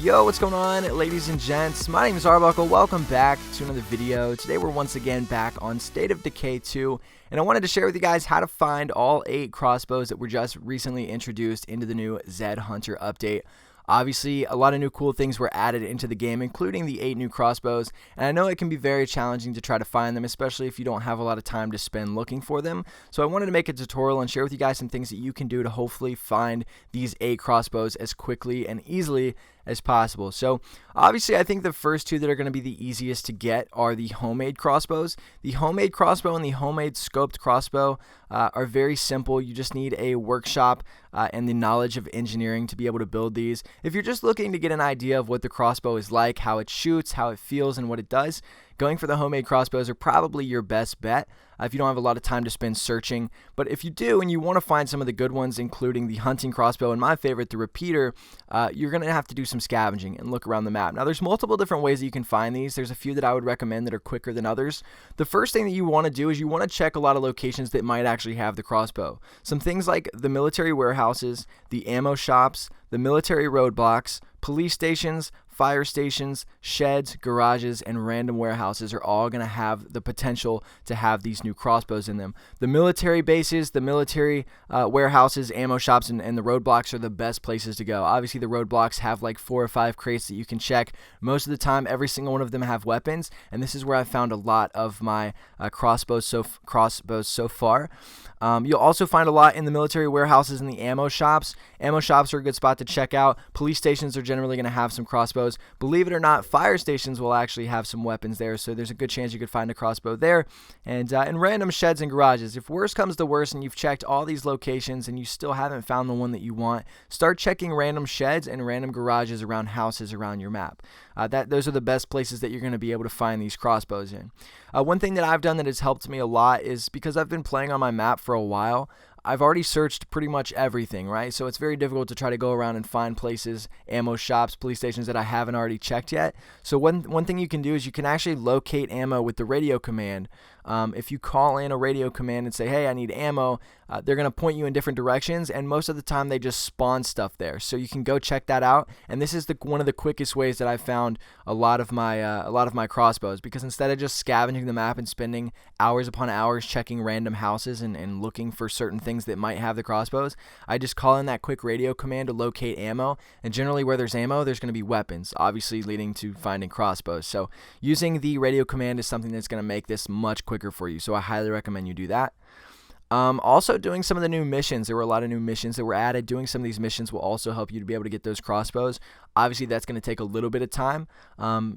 Yo, what's going on, ladies and gents? My name is Arbuckle. Welcome back to another video. Today we're once again back on State of Decay 2, and I wanted to share with you guys how to find all 8 crossbows that were just recently introduced into the new Zed Hunter update. Obviously, a lot of new cool things were added into the game, including the 8 new crossbows, and I know it can be very challenging to try to find them, especially if you don't have a lot of time to spend looking for them. So I wanted to make a tutorial and share with you guys some things that you can do to hopefully find these 8 crossbows as quickly and easily as possible. So obviously, I think the first 2 that are going to be the easiest to get are the homemade crossbows. The homemade crossbow and the homemade scoped crossbow are very simple. You just need a workshop and the knowledge of engineering to be able to build these. If you're just looking to get an idea of what the crossbow is like, how it shoots, how it feels, and what it does, going for the homemade crossbows are probably your best bet if you don't have a lot of time to spend searching. But if you do and you want to find some of the good ones, including the hunting crossbow and my favorite, the repeater, you're going to have to do some scavenging and look around the map. Now, there's multiple different ways that you can find these. There's a few that I would recommend that are quicker than others. The first thing that you want to do is you want to check a lot of locations that might actually have the crossbow. Some things like the military warehouses, the ammo shops, the military roadblocks, police stations, fire stations, sheds, garages, and random warehouses are all going to have the potential to have these new crossbows in them. The military bases, the military warehouses, ammo shops, and the roadblocks are the best places to go. Obviously, the roadblocks have like 4 or 5 crates that you can check. Most of the time, every single one of them have weapons, and this is where I found a lot of my crossbows so far. You'll also find a lot in the military warehouses and the ammo shops. Ammo shops are a good spot to check out. Police stations are generally going to have some crossbows. Believe it or not, fire stations will actually have some weapons there, so there's a good chance you could find a crossbow there. And in random sheds and garages, if worse comes to worse and you've checked all these locations and you still haven't found the one that you want, start checking random sheds and random garages around houses around your map. Those are the best places that you're going to be able to find these crossbows in. One thing that I've done that has helped me a lot is because I've been playing on my map for a while, I've already searched pretty much everything, right? So it's very difficult to try to go around and find places, ammo shops, police stations that I haven't already checked yet. So one thing you can do is you can actually locate ammo with the radio command. If you call in a radio command and say, hey, I need ammo, they're going to point you in different directions, and most of the time they just spawn stuff there. So you can go check that out, and this is one of the quickest ways that I've found a lot of my crossbows, because instead of just scavenging the map and spending hours upon hours checking random houses and looking for certain things that might have the crossbows, I just call in that quick radio command to locate ammo, and generally where there's ammo, there's going to be weapons, obviously leading to finding crossbows. So using the radio command is something that's going to make this much quicker for you, so I highly recommend you do that. Also doing some of the new missions. There were a lot of new missions that were added. Doing some of these missions will also help you to be able to get those crossbows. Obviously, that's going to take a little bit of time,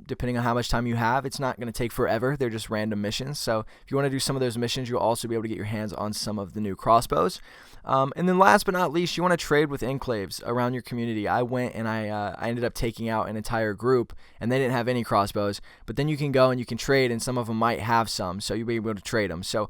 depending on how much time you have. It's not going to take forever. They're just random missions. So if you want to do some of those missions, you'll also be able to get your hands on some of the new crossbows. And then last but not least, you want to trade with enclaves around your community. I went and I ended up taking out an entire group, and they didn't have any crossbows. But then you can go and you can trade, and some of them might have some, so you'll be able to trade them. So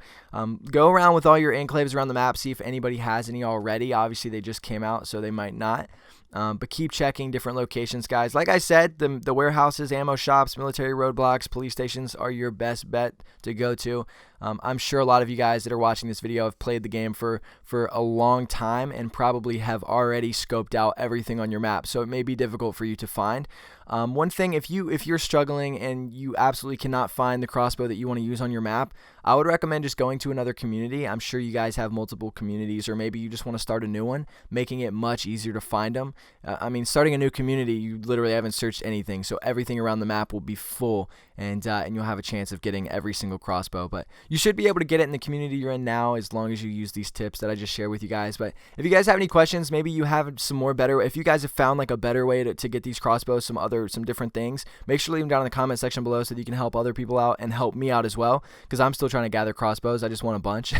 go around with all your enclaves around the map, see if anybody has any already. Obviously, they just came out, so they might not. But keep checking different locations, guys. Like I said, the warehouses, ammo shops, military roadblocks, police stations are your best bet to go to. I'm sure a lot of you guys that are watching this video have played the game for a long time and probably have already scoped out everything on your map, so it may be difficult for you to find. One thing, if you're struggling and you absolutely cannot find the crossbow that you want to use on your map, I would recommend just going to another community. I'm sure you guys have multiple communities, or maybe you just want to start a new one, making it much easier to find them. I mean, starting a new community, you literally haven't searched anything, so everything around the map will be full, and you'll have a chance of getting every single crossbow. But you should be able to get it in the community you're in now, as long as you use these tips that I just shared with you guys. But if you guys have any questions, maybe you have some more if you guys have found like a better way to get these crossbows, some different things, make sure to leave them down in the comment section below so that you can help other people out and help me out as well, because I'm still trying to gather crossbows. I just want a bunch.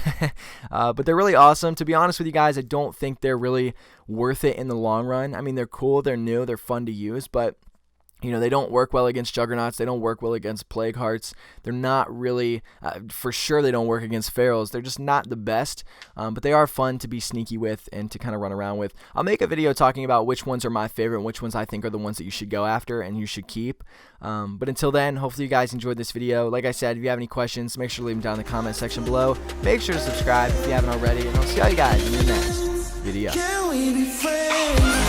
But they're really awesome. To be honest with you guys, I don't think they're really worth it in the long run. I mean, they're cool, they're new, they're fun to use, but you know, they don't work well against juggernauts. They don't work well against plague hearts. They're not really, for sure they don't work against ferals. They're just not the best, but they are fun to be sneaky with and to kind of run around with. I'll make a video talking about which ones are my favorite and which ones I think are the ones that you should go after and you should keep. But until then, hopefully you guys enjoyed this video. Like I said, if you have any questions, make sure to leave them down in the comment section below. Make sure to subscribe if you haven't already, and I'll see all you guys in the next video. Can we be friends?